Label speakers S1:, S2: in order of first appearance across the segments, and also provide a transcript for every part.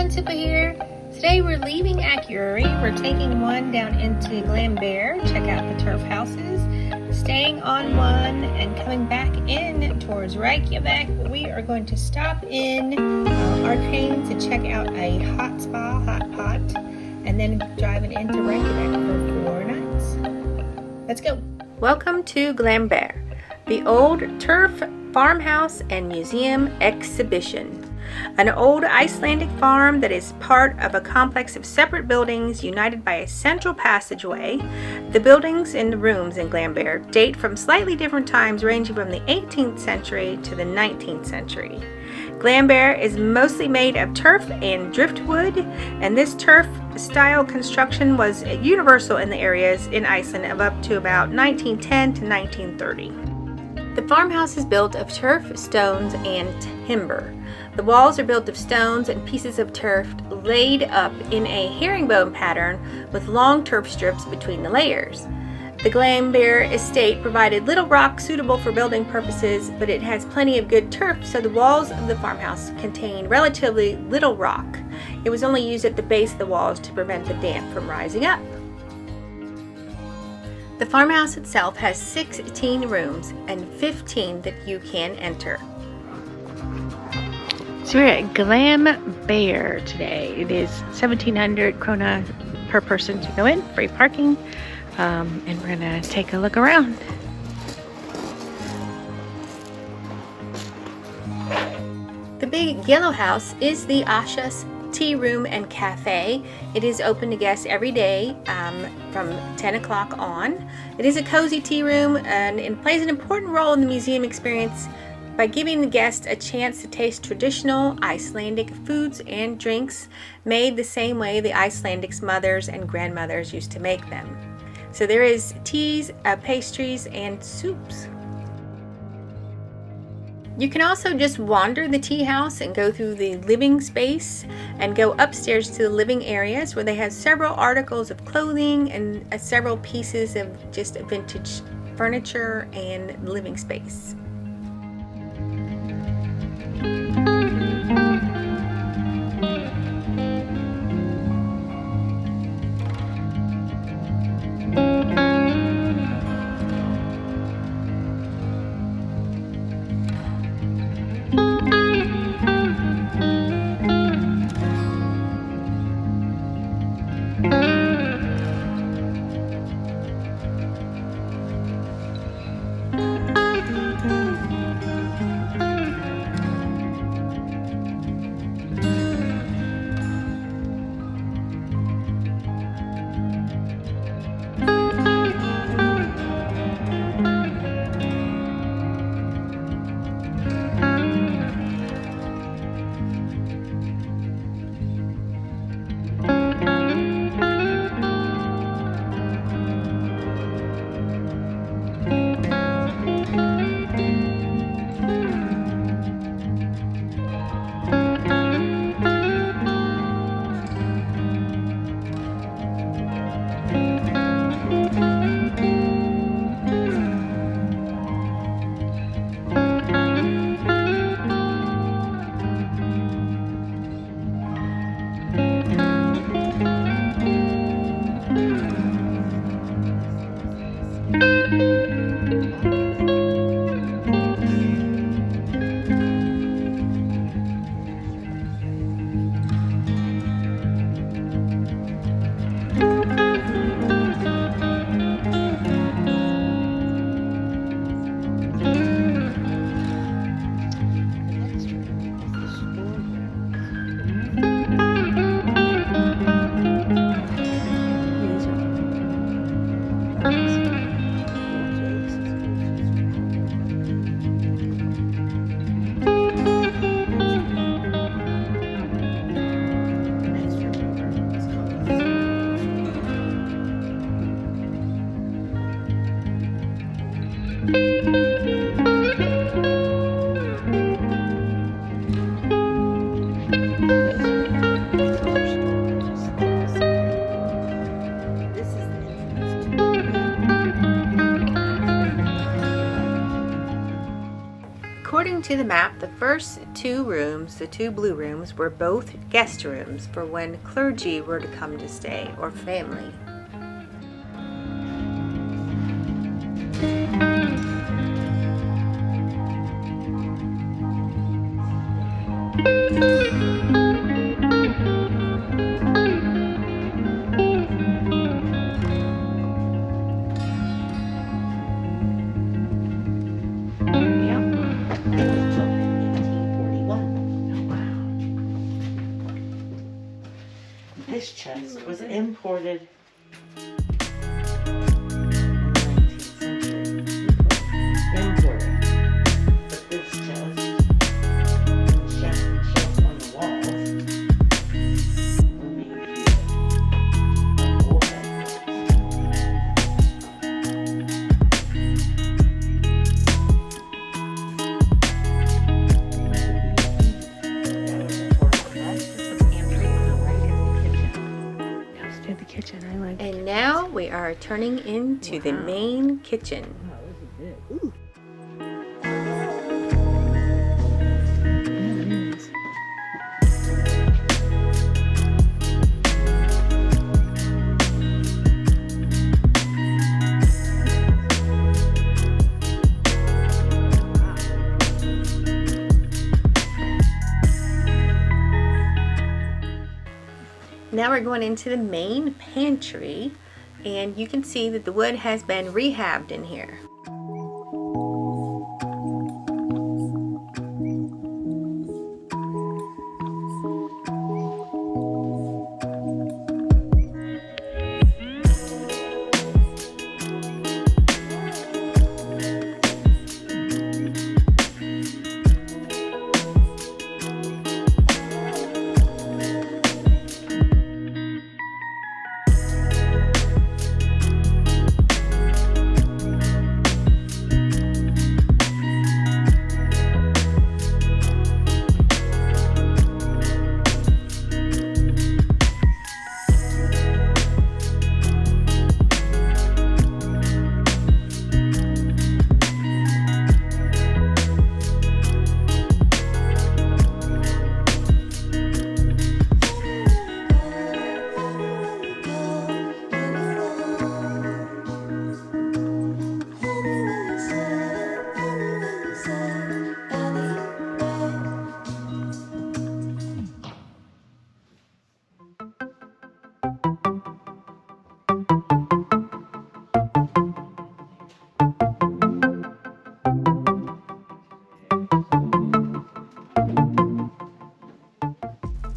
S1: everyone, Tupa here. Today we're leaving Akureyri. We're taking one down into Glaumbær, check out the turf houses, staying on one and coming back in towards Reykjavik. We are going to stop in Akureyri to check out a hot spa, hot pot, and then driving into Reykjavik for 4 nights. Let's go. Welcome to Glaumbær, the old turf farmhouse and museum exhibition. An old Icelandic farm that is part of a complex of separate buildings united by a central passageway. The buildings and the rooms in Glaumbær date from slightly different times, ranging from the 18th century to the 19th century. Glaumbær is mostly made of turf and driftwood, and this turf-style construction was universal in the areas in Iceland of up to about 1910 to 1930. The farmhouse is built of turf, stones, and timber. The walls are built of stones and pieces of turf laid up in a herringbone pattern with long turf strips between the layers. The Glaumbær estate provided little rock suitable for building purposes, but it has plenty of good turf, so the walls of the farmhouse contain relatively little rock. It was only used at the base of the walls to prevent the damp from rising up. The farmhouse itself has 16 rooms and 15 that you can enter. So we're at Glaumbær today. It is 1,700 krona per person to go in, free parking, and we're gonna take a look around. The big yellow house is the Asha's tea room and cafe. It is open to guests every day from 10 o'clock on. It is a cozy tea room and it plays an important role in the museum experience by giving the guests a chance to taste traditional Icelandic foods and drinks made the same way the Icelandic mothers and grandmothers used to make them. So there is teas, pastries, and soups. You can also just wander the tea house and go through the living space and go upstairs to the living areas where they have several articles of clothing and several pieces of just vintage furniture and living space. according to the map, the first two rooms, the two blue rooms, were both guest rooms for when clergy were to come to stay, or family.
S2: This chest was imported imported. But this chest shelf on the walls were made here.
S1: And now we are turning into the main kitchen.
S2: Ooh.
S1: Now we're going into the main pantry, and you can see that the wood has been rehabbed in here.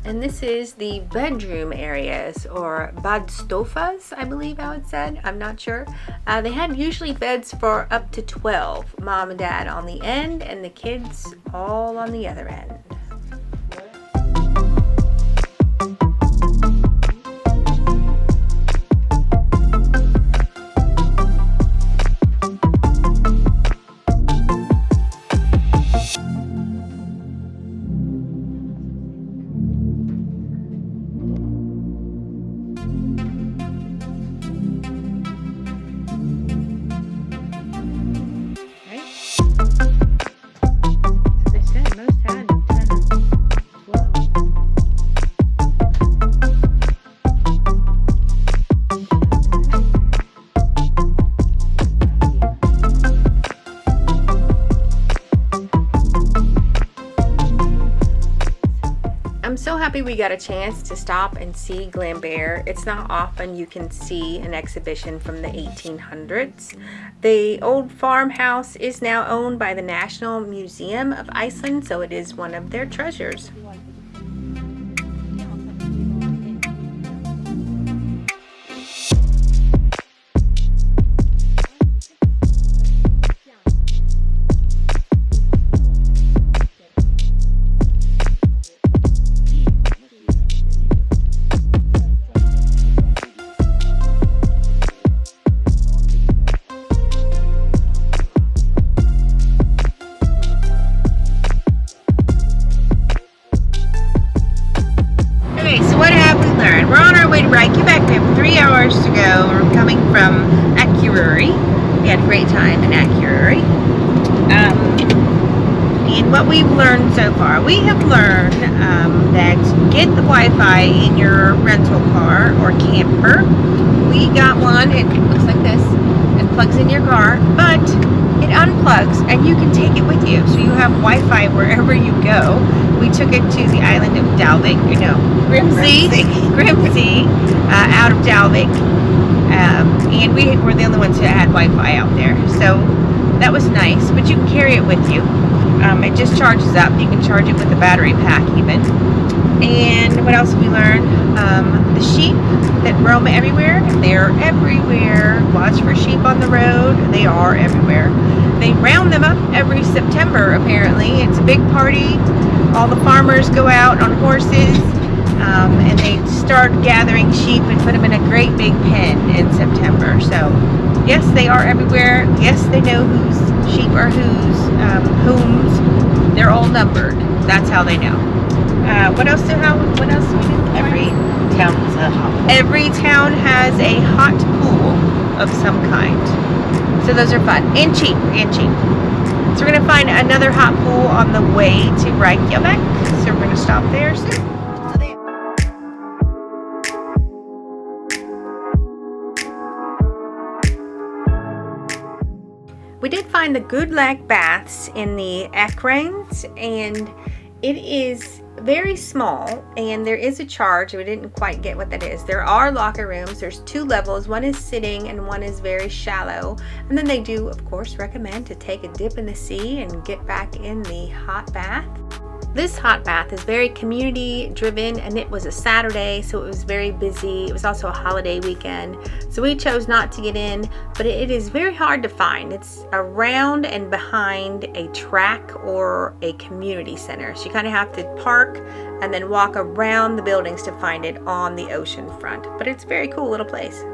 S1: And this is the bedroom areas, or badstofas, I believe how it's said. I'm not sure. They had usually beds for up to 12. Mom and dad on the end, and the kids all on the other end. I'm so happy we got a chance to stop and see Glaumbær. It's not often you can see an exhibition from the 1800s. The old farmhouse is now owned by the National Museum of Iceland, so it is one of their treasures. We're on our way to Reykjavik. We have 3 hours to go. We're coming from Akureyri. We had a great time in Akureyri. And what we've learned so far, we have learned that get the Wi-Fi in your rental car or camper. We got one, it looks like this, it plugs in your car, but it unplugs and you can take it with you. So you have Wi-Fi wherever you go. We took it to the island of Grimsey, out of Dalvik. And we were the only ones who had Wi-Fi out there. So that was nice, but you can carry it with you. It just charges up. You can charge it with a battery pack even. And what else have we learned? The sheep that roam everywhere, they're everywhere. Watch for sheep on the road. They are everywhere. They round them up every September, apparently. It's a big party. All the farmers go out on horses, and they start gathering sheep and put them in a great big pen in September. So, yes, they are everywhere. Yes, they know whose sheep are whom's. They're all numbered. That's how they know. What else do we do? Every town has a hot pool of some kind. So those are fun and cheap. So we're gonna find another hot pool on the way to Reykjavik. So we're gonna stop there soon. We did find the Gudlaug Baths in the Akureyri, and it is very small, and there is a charge. We didn't quite get what that is. There are locker rooms. There's 2 levels. One is sitting and one is very shallow. And then they do, of course, recommend to take a dip in the sea and get back in the hot bath. This hot bath is very community driven, and it was a Saturday, so it was very busy. It was also a holiday weekend, so we chose not to get in, but it is very hard to find. It's around and behind a track or a community center, so you kind of have to park and then walk around the buildings to find it on the ocean front. But it's a very cool little place.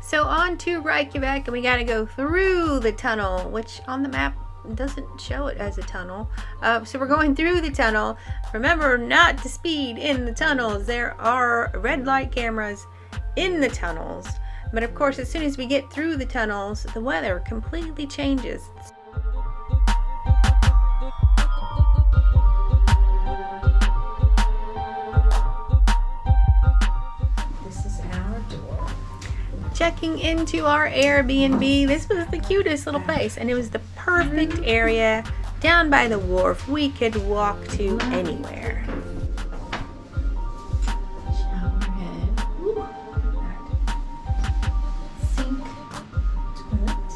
S1: So on to Reykjavik, and we gotta go through the tunnel, which on the map doesn't show it as a tunnel. So we're going through the tunnel. Remember not to speed in the tunnels. There are red light cameras in the tunnels. But of course, as soon as we get through the tunnels, the weather completely changes. Checking into our AirBNB. This was the cutest little place, and it was the perfect area down by the wharf. We could walk to anywhere. Shower head. Ooh, sink, toilet.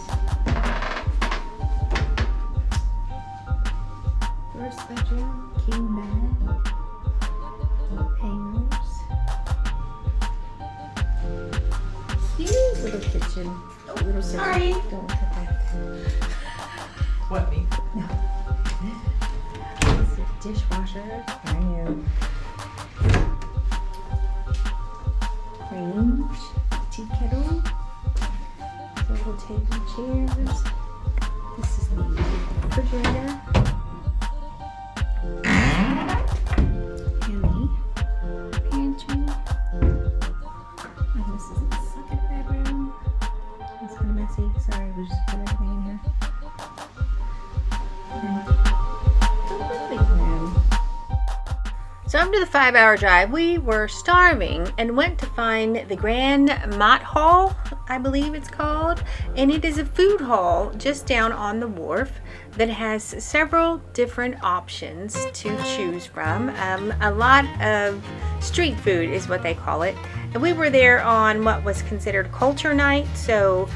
S1: First bedroom, king bed, hangers. Cute little kitchen. Oh, little sorry. Don't touch that.
S2: What, me?
S1: No. This is a dishwasher. Brand new. Range. Tea kettle. Little table chairs. This is the refrigerator. Sorry, we just put everything in here. So after the 5-hour drive, we were starving and went to find the Grandi Mathöll, I believe it's called, and it is a food hall just down on the wharf that has several different options to choose from. A lot of street food is what they call it, and we were there on what was considered culture night, so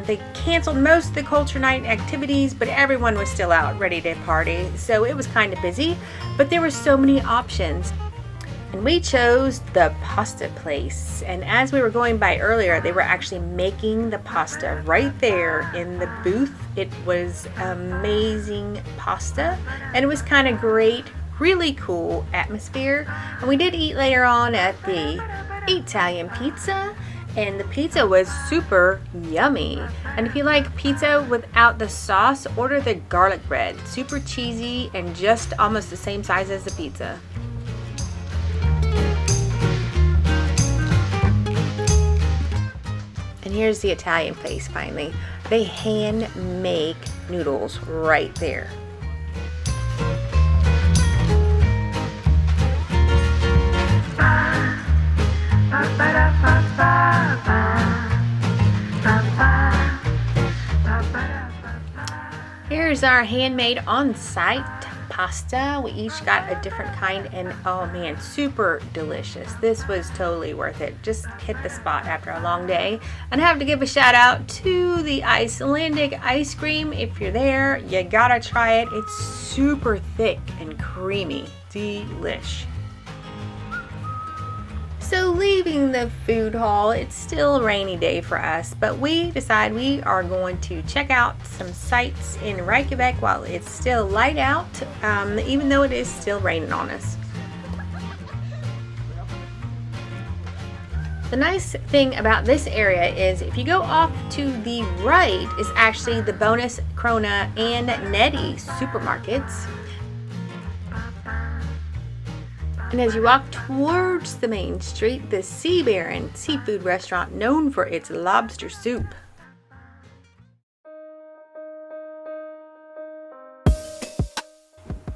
S1: they canceled most of the culture night activities, but everyone was still out ready to party, so it was kind of busy, but there were so many options. And we chose the pasta place, and as we were going by earlier, they were actually making the pasta right there in the booth. It was amazing pasta, and it was kind of great, really cool atmosphere. And we did eat later on at the Italian pizza, and the pizza was super yummy. And if you like pizza without the sauce, order the garlic bread. Super cheesy and just almost the same size as the pizza. And here's the Italian place finally. They hand make noodles right there. Here's our handmade on-site pasta. We each got a different kind, and oh man, super delicious. This was totally worth it. Just hit the spot after a long day. And I have to give a shout out to the Icelandic ice cream. If you're there, you gotta try it. It's super thick and creamy. Delish. So leaving the food hall, it's still a rainy day for us, but we decide we are going to check out some sights in Reykjavik while it's still light out, even though it is still raining on us. The nice thing about this area is if you go off to the right is actually the Bonus, Krona, and Netty supermarkets. And as you walk towards the main street, the Sea Baron seafood restaurant known for its lobster soup.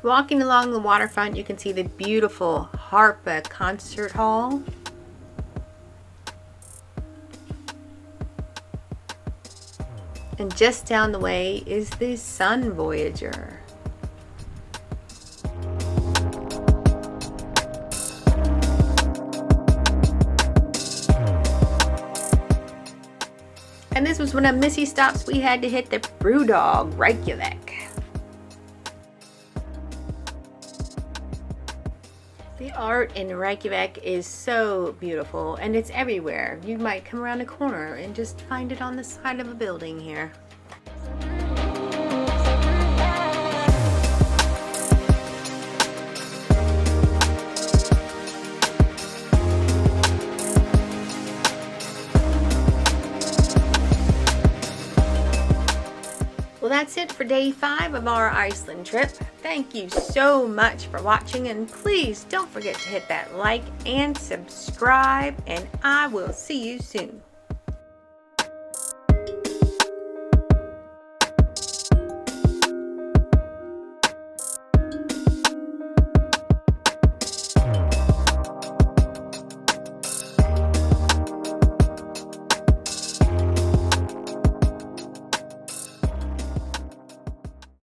S1: Walking along the waterfront, you can see the beautiful Harpa concert hall. And just down the way is the Sun Voyager. And this was one of Missy's stops. We had to hit the Brewdog, Reykjavik. The art in Reykjavik is so beautiful, and it's everywhere. You might come around a corner and just find it on the side of a building here. Well, that's it for day 5 of our Iceland trip. Thank you so much for watching, and please don't forget to hit that like and subscribe, and I will see you soon.